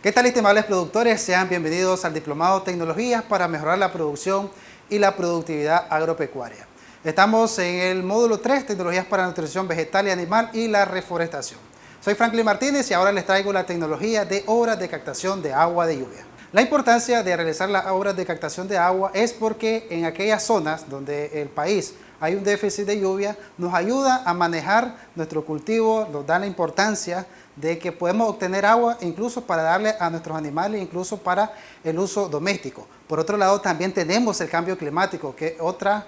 ¿Qué tal, estimables productores? Sean bienvenidos al Diplomado Tecnologías para mejorar la producción y la productividad agropecuaria. Estamos en el módulo 3, Tecnologías para la nutrición vegetal y animal y la reforestación. Soy Franklin Martínez y ahora les traigo la tecnología de obras de captación de agua de lluvia. La importancia de realizar las obras de captación de agua es porque en aquellas zonas donde el país hay un déficit de lluvia, nos ayuda a manejar nuestro cultivo, nos da la importancia de que podemos obtener agua incluso para darle a nuestros animales, incluso para el uso doméstico. Por otro lado, también tenemos el cambio climático, que es otra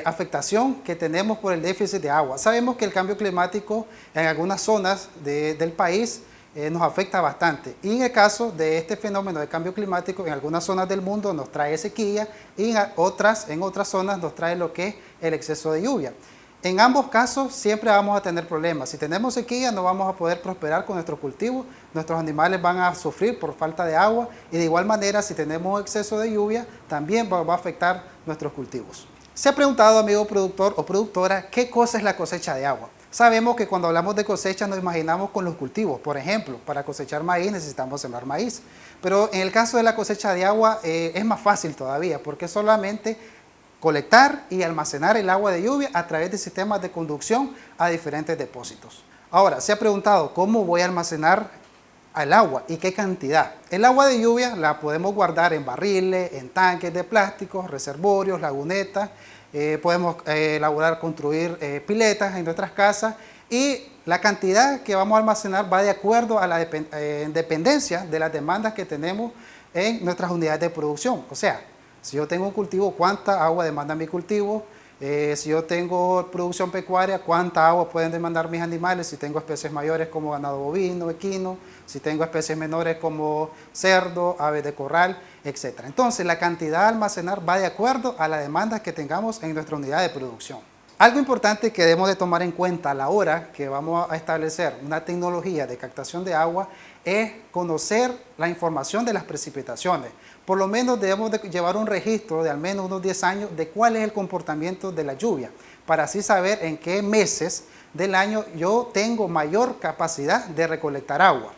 afectación que tenemos por el déficit de agua. Sabemos que el cambio climático en algunas zonas del país nos afecta bastante, y en el caso de este fenómeno de cambio climático, en algunas zonas del mundo nos trae sequía y en otras zonas nos trae lo que es el exceso de lluvia. En ambos casos siempre vamos a tener problemas. Si tenemos sequía, no vamos a poder prosperar con nuestro cultivo, nuestros animales van a sufrir por falta de agua, y de igual manera si tenemos exceso de lluvia también va a afectar nuestros cultivos. Se ha preguntado, amigo productor o productora, ¿qué cosa es la cosecha de agua? Sabemos que cuando hablamos de cosecha nos imaginamos con los cultivos. Por ejemplo, para cosechar maíz necesitamos sembrar maíz. Pero en el caso de la cosecha de agua es más fácil todavía, porque es solamente colectar y almacenar el agua de lluvia a través de sistemas de conducción a diferentes depósitos. Ahora, se ha preguntado, ¿cómo voy a almacenar el agua y qué cantidad? El agua de lluvia la podemos guardar en barriles, en tanques de plástico, reservorios, lagunetas. Podemos construir piletas en nuestras casas, y la cantidad que vamos a almacenar va de acuerdo a la dependencia de las demandas que tenemos en nuestras unidades de producción. O sea, si yo tengo un cultivo, ¿cuánta agua demanda mi cultivo? Si yo tengo producción pecuaria, ¿cuánta agua pueden demandar mis animales? Si tengo especies mayores como ganado bovino, equino, si tengo especies menores como cerdo, aves de corral, etc. Entonces, la cantidad a almacenar va de acuerdo a la demanda que tengamos en nuestra unidad de producción. Algo importante que debemos de tomar en cuenta a la hora que vamos a establecer una tecnología de captación de agua es conocer la información de las precipitaciones. Por lo menos debemos de llevar un registro de al menos unos 10 años de cuál es el comportamiento de la lluvia, para así saber en qué meses del año yo tengo mayor capacidad de recolectar agua.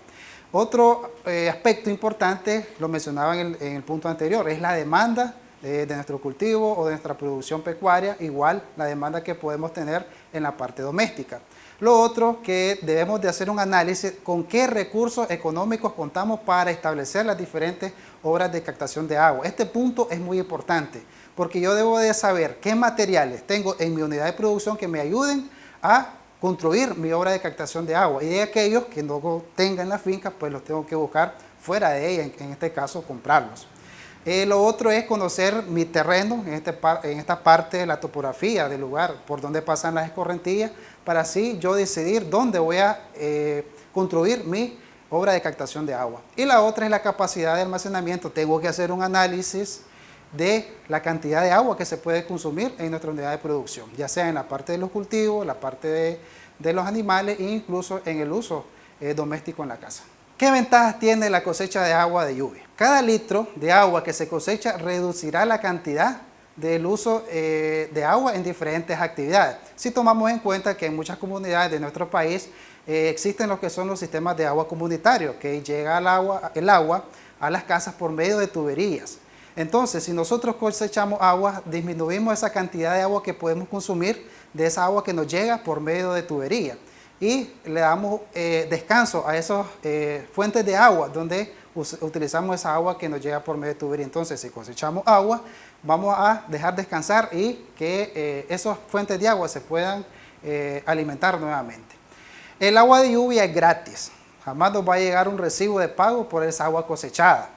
Otro aspecto importante, lo mencionaba en el punto anterior, es la demanda de nuestro cultivo o de nuestra producción pecuaria, igual la demanda que podemos tener en la parte doméstica. Lo otro, que debemos de hacer un análisis con qué recursos económicos contamos para establecer las diferentes obras de captación de agua. Este punto es muy importante porque yo debo de saber qué materiales tengo en mi unidad de producción que me ayuden a construir mi obra de captación de agua, y de aquellos que no tengan en la finca, pues los tengo que buscar fuera de ella, en este caso comprarlos. Lo otro es conocer mi terreno, en esta parte de la topografía del lugar, por donde pasan las escorrentías, para así yo decidir dónde voy a construir mi obra de captación de agua. Y la otra es la capacidad de almacenamiento. Tengo que hacer un análisis de la cantidad de agua que se puede consumir en nuestra unidad de producción, ya sea en la parte de los cultivos, la parte de los animales e incluso en el uso doméstico en la casa. ¿Qué ventajas tiene la cosecha de agua de lluvia? Cada litro de agua que se cosecha reducirá la cantidad del uso de agua en diferentes actividades. Si tomamos en cuenta que en muchas comunidades de nuestro país existen lo que son los sistemas de agua comunitarios, que llega el agua a las casas por medio de tuberías. Entonces, si nosotros cosechamos agua, disminuimos esa cantidad de agua que podemos consumir de esa agua que nos llega por medio de tubería, y le damos descanso a esas fuentes de agua donde utilizamos esa agua que nos llega por medio de tubería. Entonces, si cosechamos agua, vamos a dejar descansar y que esas fuentes de agua se puedan alimentar nuevamente. El agua de lluvia es gratis, jamás nos va a llegar un recibo de pago por esa agua cosechada.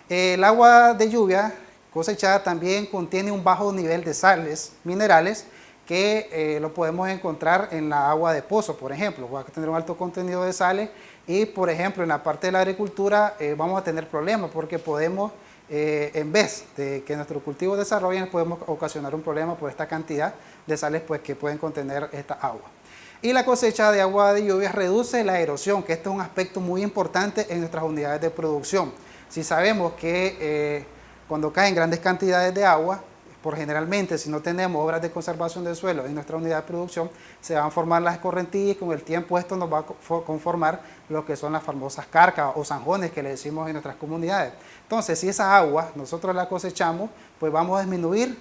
El agua de lluvia cosechada también contiene un bajo nivel de sales minerales, que lo podemos encontrar en la agua de pozo, por ejemplo. Va a tener un alto contenido de sales, y por ejemplo en la parte de la agricultura vamos a tener problemas porque podemos, en vez de que nuestros cultivos desarrollen, podemos ocasionar un problema por esta cantidad de sales pues, que pueden contener esta agua. Y la cosecha de agua de lluvia reduce la erosión, que este es un aspecto muy importante en nuestras unidades de producción. Si sabemos que cuando caen grandes cantidades de agua, por generalmente, si no tenemos obras de conservación del suelo en nuestra unidad de producción, se van a formar las escorrentías y con el tiempo esto nos va a conformar lo que son las famosas carcas o zanjones que le decimos en nuestras comunidades. Entonces, si esa agua nosotros la cosechamos, pues vamos a disminuir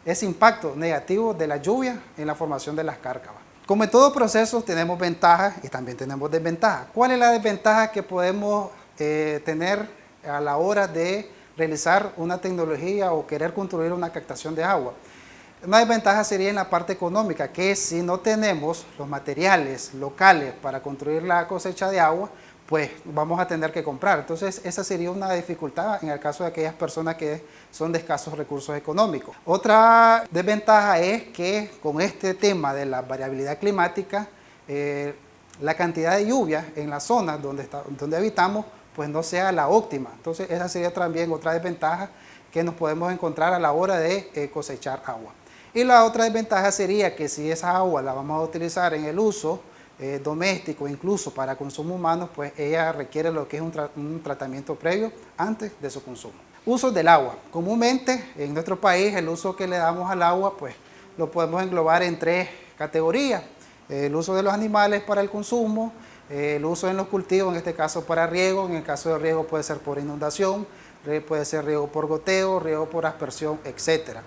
ese impacto negativo de la lluvia en la formación de las cárcavas. Como en todo proceso tenemos ventajas y también tenemos desventajas. ¿Cuál es la desventaja que podemos tener a la hora de realizar una tecnología o querer construir una captación de agua? Una desventaja sería en la parte económica, que si no tenemos los materiales locales para construir la cosecha de agua, pues vamos a tener que comprar. Entonces esa sería una dificultad en el caso de aquellas personas que son de escasos recursos económicos. Otra desventaja es que con este tema de la variabilidad climática, la cantidad de lluvia en las zonas donde habitamos pues no sea la óptima. Entonces esa sería también otra desventaja que nos podemos encontrar a la hora de cosechar agua. Y la otra desventaja sería que si esa agua la vamos a utilizar en el uso doméstico, incluso para consumo humano, pues ella requiere lo que es un tratamiento previo antes de su consumo. Usos del agua. Comúnmente en nuestro país el uso que le damos al agua pues lo podemos englobar en tres categorías. El uso de los animales para el consumo, el uso en los cultivos, en este caso para riego, en el caso de riego puede ser por inundación, puede ser riego por goteo, riego por aspersión, etc.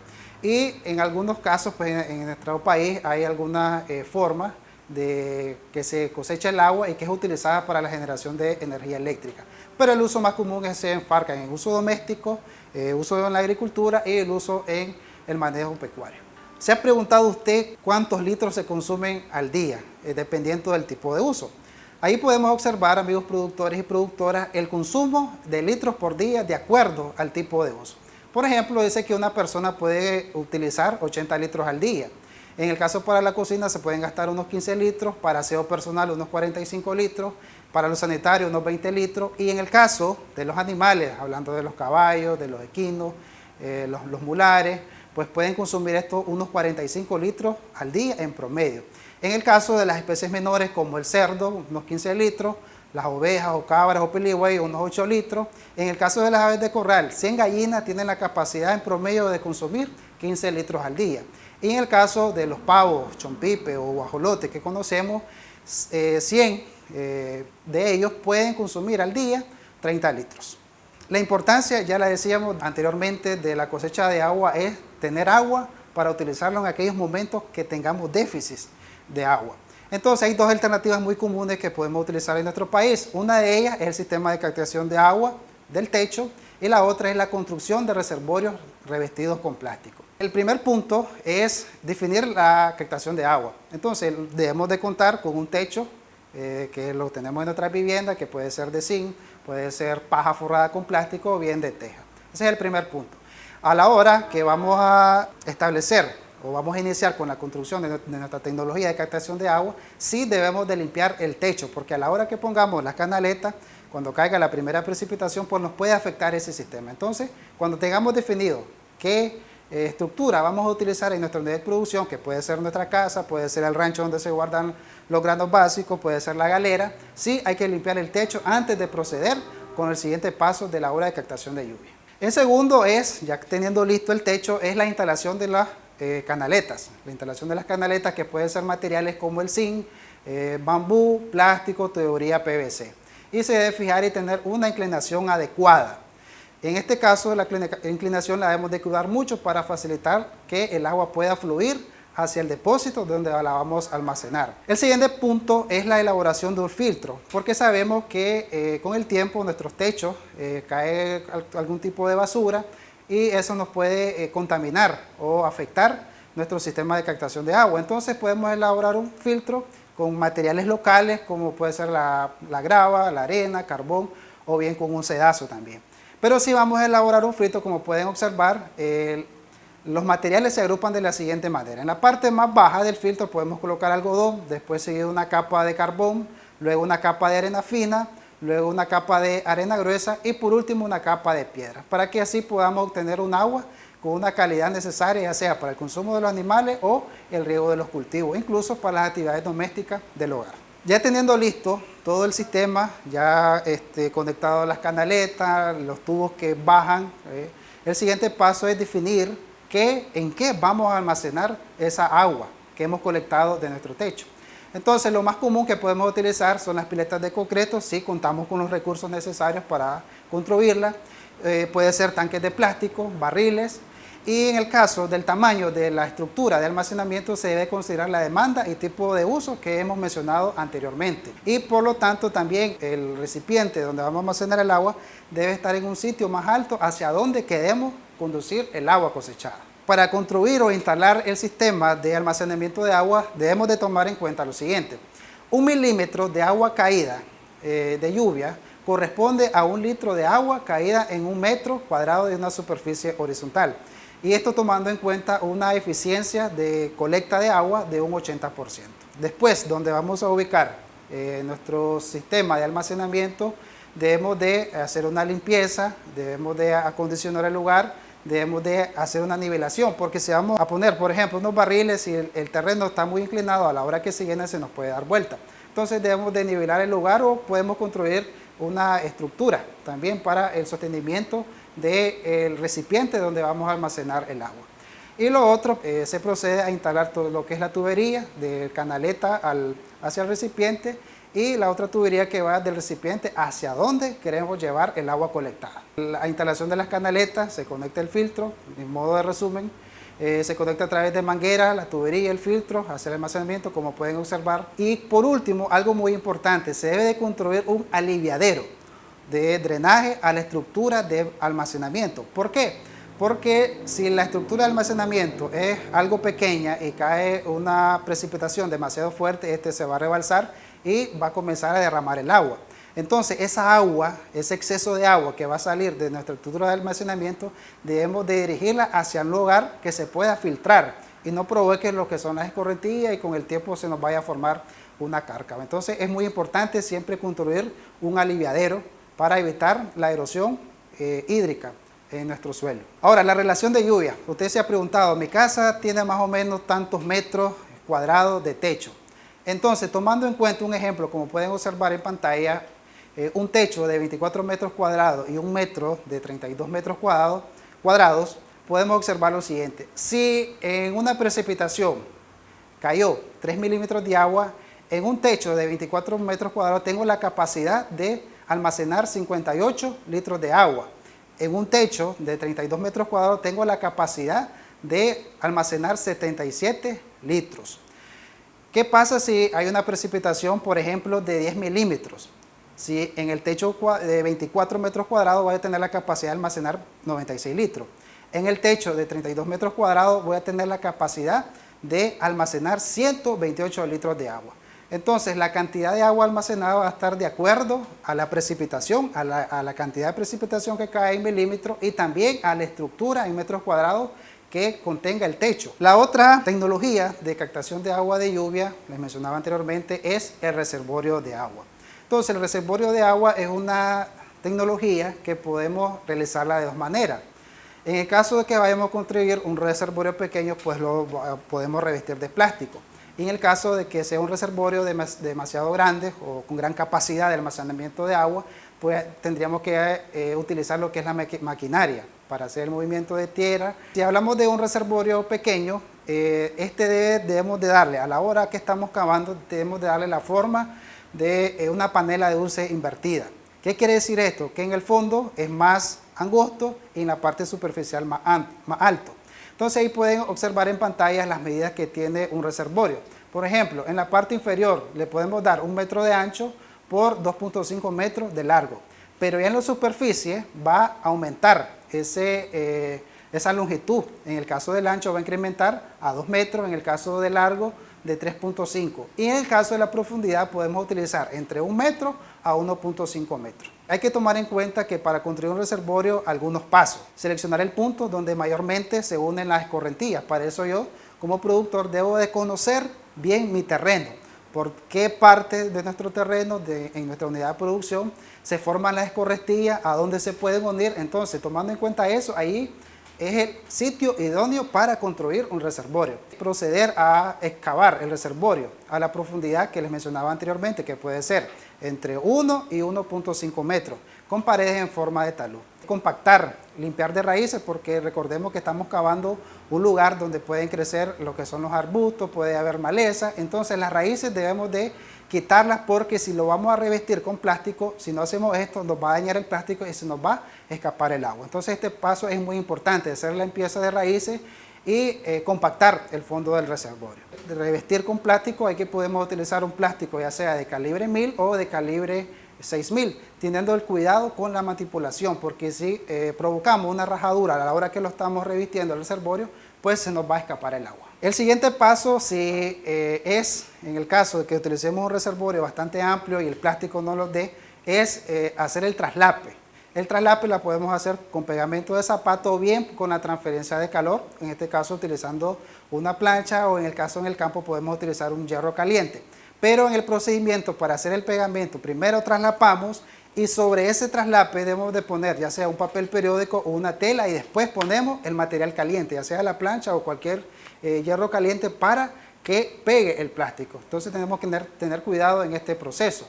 Y en algunos casos pues en nuestro país hay algunas formas de que se cosecha el agua y que es utilizada para la generación de energía eléctrica. Pero el uso más común se enfoca en el uso doméstico, uso en la agricultura y el uso en el manejo pecuario. ¿Se ha preguntado usted cuántos litros se consumen al día, dependiendo del tipo de uso? Ahí podemos observar, amigos productores y productoras, el consumo de litros por día de acuerdo al tipo de uso. Por ejemplo, dice que una persona puede utilizar 80 litros al día. En el caso para la cocina se pueden gastar unos 15 litros, para aseo personal unos 45 litros, para los sanitarios unos 20 litros y en el caso de los animales, hablando de los caballos, de los equinos, los mulares, pues pueden consumir esto unos 45 litros al día en promedio. En el caso de las especies menores como el cerdo, unos 15 litros, las ovejas o cabras o peligüey, unos 8 litros. En el caso de las aves de corral, 100 gallinas tienen la capacidad en promedio de consumir 15 litros al día. Y en el caso de los pavos, chompipe o guajolotes que conocemos, 100 de ellos pueden consumir al día 30 litros. La importancia, ya la decíamos anteriormente, de la cosecha de agua es tener agua para utilizarlo en aquellos momentos que tengamos déficit de agua. Entonces hay dos alternativas muy comunes que podemos utilizar en nuestro país. Una de ellas es el sistema de captación de agua del techo y la otra es la construcción de reservorios revestidos con plástico. El primer punto es definir la captación de agua. Entonces debemos de contar con un techo que lo tenemos en nuestra vivienda, que puede ser de zinc, puede ser paja forrada con plástico o bien de teja. Ese es el primer punto. A la hora que vamos a establecer o vamos a iniciar con la construcción de nuestra tecnología de captación de agua, sí debemos de limpiar el techo, porque a la hora que pongamos las canaletas, cuando caiga la primera precipitación, pues nos puede afectar ese sistema. Entonces, cuando tengamos definido qué estructura vamos a utilizar en nuestra unidad de producción, que puede ser nuestra casa, puede ser el rancho donde se guardan los granos básicos, puede ser la galera, sí hay que limpiar el techo antes de proceder con el siguiente paso de la obra de captación de lluvia. El segundo es, ya teniendo listo el techo, es la instalación de las canaletas. La instalación de las canaletas que pueden ser materiales como el zinc, bambú, plástico, tubería PVC. Y se debe fijar y tener una inclinación adecuada. En este caso, la inclinación la debemos de cuidar mucho para facilitar que el agua pueda fluir hacia el depósito donde la vamos a almacenar. El siguiente punto es la elaboración de un filtro, porque sabemos que con el tiempo nuestros techos cae algún tipo de basura y eso nos puede contaminar o afectar nuestro sistema de captación de agua. Entonces podemos elaborar un filtro con materiales locales como puede ser la grava, la arena, carbón o bien con un sedazo también. Pero si vamos a elaborar un filtro, como pueden observar, los materiales se agrupan de la siguiente manera. En la parte más baja del filtro podemos colocar algodón, después seguir una capa de carbón, luego una capa de arena fina, luego una capa de arena gruesa y por último una capa de piedra, para que así podamos obtener un agua con una calidad necesaria, ya sea para el consumo de los animales o el riego de los cultivos, incluso para las actividades domésticas del hogar. Ya teniendo listo todo el sistema, ya conectado a las canaletas, los tubos que bajan, el siguiente paso es definir en qué vamos a almacenar esa agua que hemos colectado de nuestro techo. Entonces, lo más común que podemos utilizar son las piletas de concreto, si contamos con los recursos necesarios para construirlas. Puede ser tanques de plástico, barriles, y en el caso del tamaño de la estructura de almacenamiento se debe considerar la demanda y tipo de uso que hemos mencionado anteriormente. Y por lo tanto también el recipiente donde vamos a almacenar el agua debe estar en un sitio más alto hacia donde queremos conducir el agua cosechada. Para construir o instalar el sistema de almacenamiento de agua debemos de tomar en cuenta lo siguiente. 1 milímetro de agua caída de lluvia corresponde a 1 litro de agua caída en 1 metro cuadrado de una superficie horizontal. Y esto tomando en cuenta una eficiencia de colecta de agua de un 80%. Después, donde vamos a ubicar nuestro sistema de almacenamiento, debemos de hacer una limpieza, debemos de acondicionar el lugar, debemos de hacer una nivelación, porque si vamos a poner, por ejemplo, unos barriles y el terreno está muy inclinado, a la hora que se llena se nos puede dar vuelta. Entonces debemos de nivelar el lugar o podemos construir una estructura también para el sostenimiento del recipiente donde vamos a almacenar el agua. Y lo otro, se procede a instalar todo lo que es la tubería de canaleta hacia el recipiente y la otra tubería que va del recipiente hacia donde queremos llevar el agua colectada. La instalación de las canaletas, se conecta el filtro, en modo de resumen, se conecta a través de manguera, la tubería, el filtro, hacia el almacenamiento, como pueden observar. Y por último, algo muy importante, se debe de construir un aliviadero de drenaje a la estructura de almacenamiento. ¿Por qué? Porque si la estructura de almacenamiento es algo pequeña y cae una precipitación demasiado fuerte, este se va a rebalsar y va a comenzar a derramar el agua. Entonces esa agua, ese exceso de agua que va a salir de nuestra estructura de almacenamiento, debemos de dirigirla hacia un lugar que se pueda filtrar y no provoque lo que son las escorrentías y con el tiempo se nos vaya a formar una cárcava. Entonces es muy importante siempre construir un aliviadero para evitar la erosión hídrica en nuestro suelo. Ahora, la relación de lluvia. Usted se ha preguntado, mi casa tiene más o menos tantos metros cuadrados de techo. Entonces, tomando en cuenta un ejemplo, como pueden observar en pantalla, un techo de 24 metros cuadrados y un metro de 32 metros cuadrados, podemos observar lo siguiente. Si en una precipitación cayó 3 milímetros de agua, en un techo de 24 metros cuadrados tengo la capacidad de almacenar 58 litros de agua. En un techo de 32 metros cuadrados tengo la capacidad de almacenar 77 litros. ¿Qué pasa si hay una precipitación, por ejemplo, de 10 milímetros? Si en el techo de 24 metros cuadrados voy a tener la capacidad de almacenar 96 litros. En el techo de 32 metros cuadrados voy a tener la capacidad de almacenar 128 litros de agua. Entonces, la cantidad de agua almacenada va a estar de acuerdo a la precipitación, a la cantidad de precipitación que cae en milímetros y también a la estructura en metros cuadrados que contenga el techo. La otra tecnología de captación de agua de lluvia, les mencionaba anteriormente, es el reservorio de agua. Entonces, el reservorio de agua es una tecnología que podemos realizarla de dos maneras. En el caso de que vayamos a construir un reservorio pequeño, pues lo podemos revestir de plástico. Y en el caso de que sea un reservorio demasiado grande o con gran capacidad de almacenamiento de agua, pues tendríamos que utilizar lo que es la maquinaria para hacer el movimiento de tierra. Si hablamos de un reservorio pequeño, debemos de darle, a la hora que estamos cavando, debemos de darle la forma de una panela de dulce invertida. ¿Qué quiere decir esto? Que en el fondo es más angosto y en la parte superficial más alto. Entonces ahí pueden observar en pantalla las medidas que tiene un reservorio. Por ejemplo, en la parte inferior le podemos dar 1 metro de ancho por 2.5 metros de largo. Pero ya en la superficie va a aumentar esa longitud. En el caso del ancho va a incrementar a 2 metros, en el caso del largo de 3.5. Y en el caso de la profundidad podemos utilizar entre 1 metro a 1.5 metros. Hay que tomar en cuenta que para construir un reservorio algunos pasos. Seleccionar el punto donde mayormente se unen las escorrentías. Para eso yo, como productor, debo de conocer bien mi terreno. Por qué parte de nuestro terreno, en nuestra unidad de producción, se forman las escorrentías, a dónde se pueden unir. Entonces, tomando en cuenta eso, ahí es el sitio idóneo para construir un reservorio. Proceder a excavar el reservorio a la profundidad que les mencionaba anteriormente, que puede ser entre 1 y 1.5 metros, con paredes en forma de talud. Compactar, limpiar de raíces, porque recordemos que estamos cavando un lugar donde pueden crecer lo que son los arbustos, puede haber maleza, entonces las raíces debemos de quitarlas, porque si lo vamos a revestir con plástico, si no hacemos esto, nos va a dañar el plástico y se nos va a escapar el agua. Entonces este paso es muy importante, hacer la limpieza de raíces y compactar el fondo del reservorio. De revestir con plástico, aquí podemos utilizar un plástico ya sea de calibre 1000 o de calibre 6000, teniendo el cuidado con la manipulación, porque si provocamos una rajadura a la hora que lo estamos revistiendo el reservorio, pues se nos va a escapar el agua. El siguiente paso, si es en el caso de que utilicemos un reservorio bastante amplio y el plástico no lo dé, es hacer el traslape. El traslape la podemos hacer con pegamento de zapato o bien con la transferencia de calor, en este caso utilizando una plancha, o en el caso en el campo podemos utilizar un hierro caliente. Pero en el procedimiento para hacer el pegamento, primero traslapamos y sobre ese traslape debemos de poner ya sea un papel periódico o una tela, y después ponemos el material caliente, ya sea la plancha o cualquier hierro caliente, para que pegue el plástico. Entonces tenemos que tener cuidado en este proceso.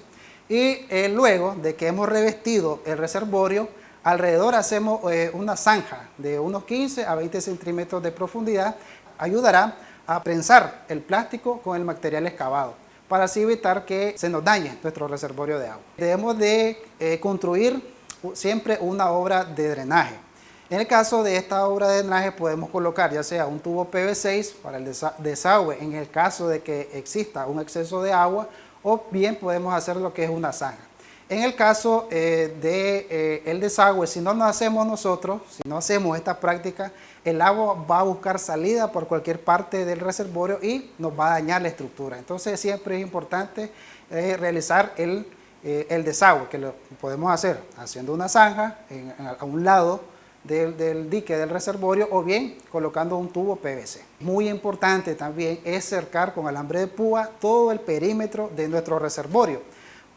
Y luego de que hemos revestido el reservorio, alrededor hacemos una zanja de unos 15 a 20 centímetros de profundidad. Ayudará a prensar el plástico con el material excavado, para así evitar que se nos dañe nuestro reservorio de agua. Debemos de construir siempre una obra de drenaje. En el caso de esta obra de drenaje podemos colocar ya sea un tubo PV6 para el desagüe en el caso de que exista un exceso de agua, o bien podemos hacer lo que es una zanja. En el caso del desagüe, si no lo hacemos nosotros, si no hacemos esta práctica, el agua va a buscar salida por cualquier parte del reservorio y nos va a dañar la estructura. Entonces siempre es importante realizar el desagüe, que lo podemos hacer haciendo una zanja a un lado del dique del reservorio, o bien colocando un tubo PVC. Muy importante también es cercar con alambre de púa todo el perímetro de nuestro reservorio,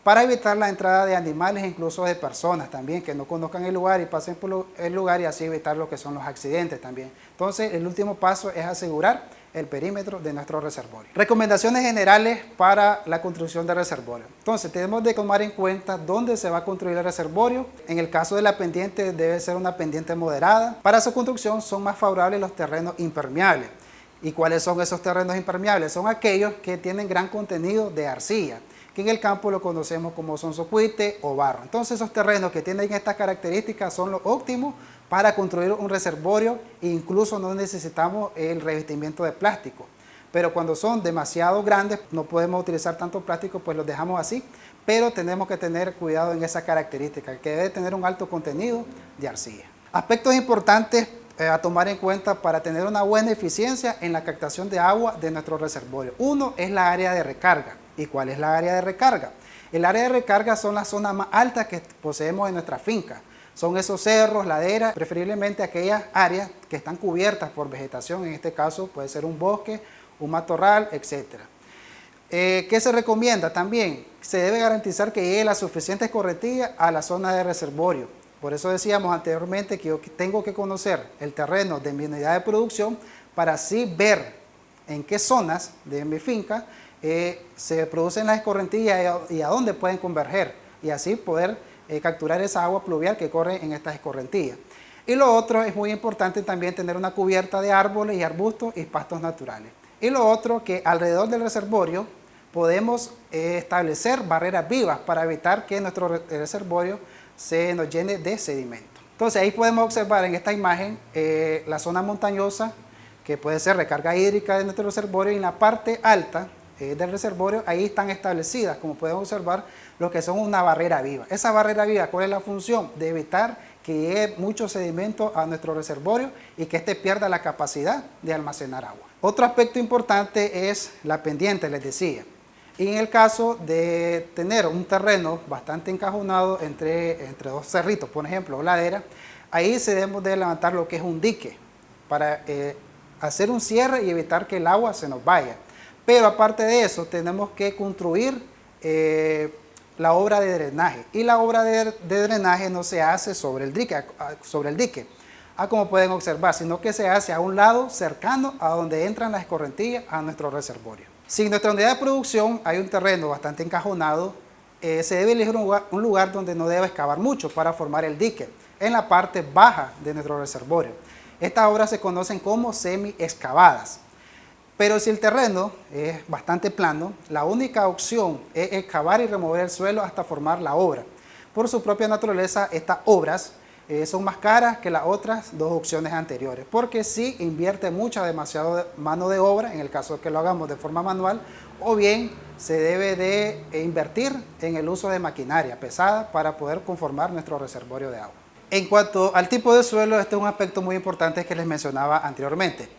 para evitar la entrada de animales e incluso de personas también que no conozcan el lugar y pasen por el lugar, y así evitar lo que son los accidentes también. Entonces el último paso es asegurar el perímetro de nuestro reservorio. Recomendaciones generales para la construcción de reservorio. Entonces tenemos de tomar en cuenta dónde se va a construir el reservorio. En el caso de la pendiente, debe ser una pendiente moderada. Para su construcción son más favorables los terrenos impermeables. ¿Y cuáles son esos terrenos impermeables? Son aquellos que tienen gran contenido de arcilla, que en el campo lo conocemos como sonsocuite o barro. Entonces esos terrenos que tienen estas características son los óptimos para construir un reservorio, e incluso no necesitamos el revestimiento de plástico. Pero cuando son demasiado grandes, no podemos utilizar tanto plástico, pues los dejamos así, pero tenemos que tener cuidado en esa característica, que debe tener un alto contenido de arcilla. Aspectos importantes a tomar en cuenta para tener una buena eficiencia en la captación de agua de nuestro reservorio. Uno es la área de recarga. ¿Y cuál es la área de recarga? El área de recarga son las zonas más altas que poseemos en nuestra finca. Son esos cerros, laderas, preferiblemente aquellas áreas que están cubiertas por vegetación, en este caso puede ser un bosque, un matorral, etc. ¿Qué se recomienda? También se debe garantizar que llegue la suficiente escorrentía a la zona de reservorio. Por eso decíamos anteriormente que yo tengo que conocer el terreno de mi unidad de producción, para así ver en qué zonas de mi finca se producen las escorrentías y a dónde pueden converger, y así poder capturar esa agua pluvial que corre en estas escorrentías. Y lo otro, es muy importante también tener una cubierta de árboles y arbustos y pastos naturales. Y lo otro, que alrededor del reservorio podemos establecer barreras vivas para evitar que nuestro reservorio se nos llene de sedimento. Entonces ahí podemos observar en esta imagen la zona montañosa, que puede ser recarga hídrica de nuestro reservorio, y en la parte alta del reservorio, ahí están establecidas, como pueden observar, lo que son una barrera viva. Esa barrera viva, ¿cuál es la función? De evitar que llegue mucho sedimento a nuestro reservorio y que éste pierda la capacidad de almacenar agua. Otro aspecto importante es la pendiente, les decía. Y en el caso de tener un terreno bastante encajonado entre dos cerritos, por ejemplo, o ladera, ahí se debemos de levantar lo que es un dique para hacer un cierre y evitar que el agua se nos vaya. Pero aparte de eso, tenemos que construir la obra de drenaje. Y la obra de drenaje no se hace sobre el dique, como pueden observar, sino que se hace a un lado cercano a donde entran las escorrentías a nuestro reservorio. Si en nuestra unidad de producción hay un terreno bastante encajonado, se debe elegir un lugar donde no deba excavar mucho para formar el dique, en la parte baja de nuestro reservorio. Estas obras se conocen como semi-excavadas. Pero si el terreno es bastante plano, la única opción es excavar y remover el suelo hasta formar la obra. Por su propia naturaleza, estas obras son más caras que las otras dos opciones anteriores, porque sí invierte demasiado mano de obra, en el caso de que lo hagamos de forma manual, o bien se debe de invertir en el uso de maquinaria pesada para poder conformar nuestro reservorio de agua. En cuanto al tipo de suelo, este es un aspecto muy importante que les mencionaba anteriormente.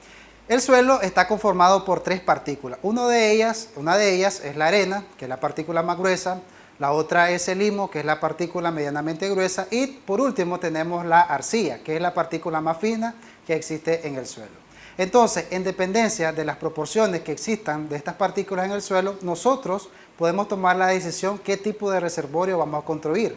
El suelo está conformado por tres partículas. Una de ellas es la arena, que es la partícula más gruesa. La otra es el limo, que es la partícula medianamente gruesa. Y por último tenemos la arcilla, que es la partícula más fina que existe en el suelo. Entonces, en dependencia de las proporciones que existan de estas partículas en el suelo, nosotros podemos tomar la decisión qué tipo de reservorio vamos a construir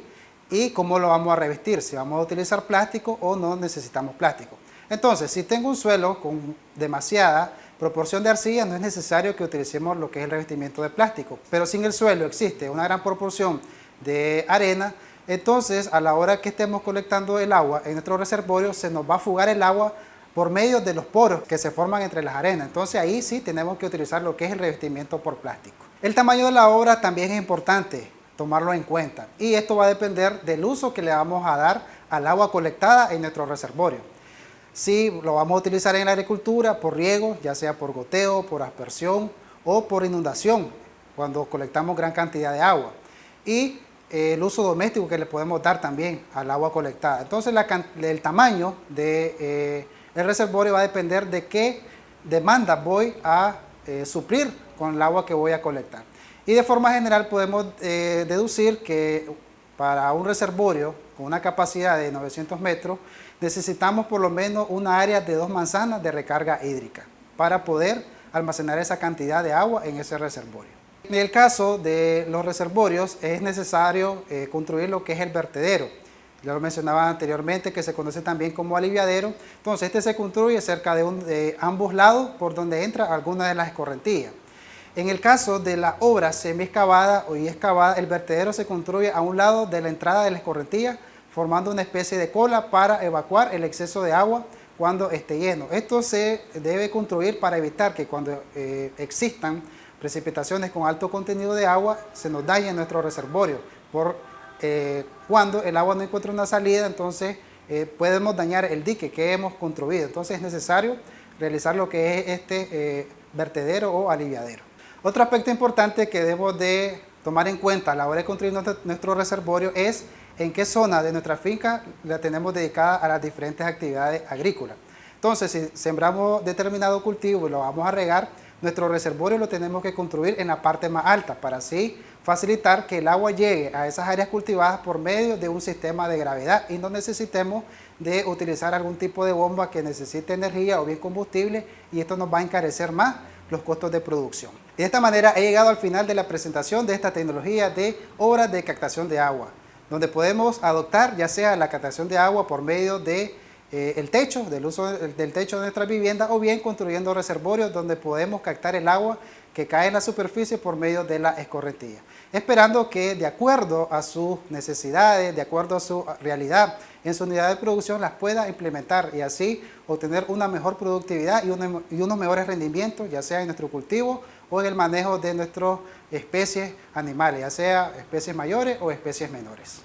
y cómo lo vamos a revestir, si vamos a utilizar plástico o no necesitamos plástico. Entonces, si tengo un suelo con demasiada proporción de arcilla, no es necesario que utilicemos lo que es el revestimiento de plástico. Pero si en el suelo existe una gran proporción de arena, entonces a la hora que estemos colectando el agua en nuestro reservorio, se nos va a fugar el agua por medio de los poros que se forman entre las arenas. Entonces ahí sí tenemos que utilizar lo que es el revestimiento por plástico. El tamaño de la obra también es importante tomarlo en cuenta. Y esto va a depender del uso que le vamos a dar al agua colectada en nuestro reservorio. Si lo vamos a utilizar en la agricultura por riego, ya sea por goteo, por aspersión o por inundación, cuando colectamos gran cantidad de agua. Y el uso doméstico que le podemos dar también al agua colectada. Entonces el tamaño del reservorio va a depender de qué demanda voy a suplir con el agua que voy a colectar. Y de forma general podemos deducir que para un reservorio con una capacidad de 900 metros, necesitamos por lo menos una área de 2 manzanas de recarga hídrica para poder almacenar esa cantidad de agua en ese reservorio. En el caso de los reservorios es necesario construir lo que es el vertedero. Ya lo mencionaba anteriormente, que se conoce también como aliviadero. Entonces este se construye cerca de ambos lados por donde entra alguna de las escorrentías. En el caso de la obra semi-excavada o excavada, el vertedero se construye a un lado de la entrada de la escorrentía, formando una especie de cola para evacuar el exceso de agua cuando esté lleno. Esto se debe construir para evitar que cuando existan precipitaciones con alto contenido de agua, se nos dañe nuestro reservorio. Cuando el agua no encuentra una salida, entonces podemos dañar el dique que hemos construido. Entonces es necesario realizar lo que es este vertedero o aliviadero. Otro aspecto importante que debemos de tomar en cuenta a la hora de construir nuestro reservorio es en qué zona de nuestra finca la tenemos dedicada a las diferentes actividades agrícolas. Entonces, si sembramos determinado cultivo y lo vamos a regar, nuestro reservorio lo tenemos que construir en la parte más alta para así facilitar que el agua llegue a esas áreas cultivadas por medio de un sistema de gravedad y no necesitemos de utilizar algún tipo de bomba que necesite energía o bien combustible, y esto nos va a encarecer más los costos de producción. De esta manera he llegado al final de la presentación de esta tecnología de obras de captación de agua, donde podemos adoptar ya sea la captación de agua por medio de el techo, del uso del techo de nuestra vivienda, o bien construyendo reservorios donde podemos captar el agua que cae en la superficie por medio de la escorrentía. Esperando que de acuerdo a sus necesidades, de acuerdo a su realidad en su unidad de producción, las pueda implementar y así obtener una mejor productividad y unos mejores rendimientos, ya sea en nuestro cultivo o en el manejo de nuestras especies animales, ya sea especies mayores o especies menores.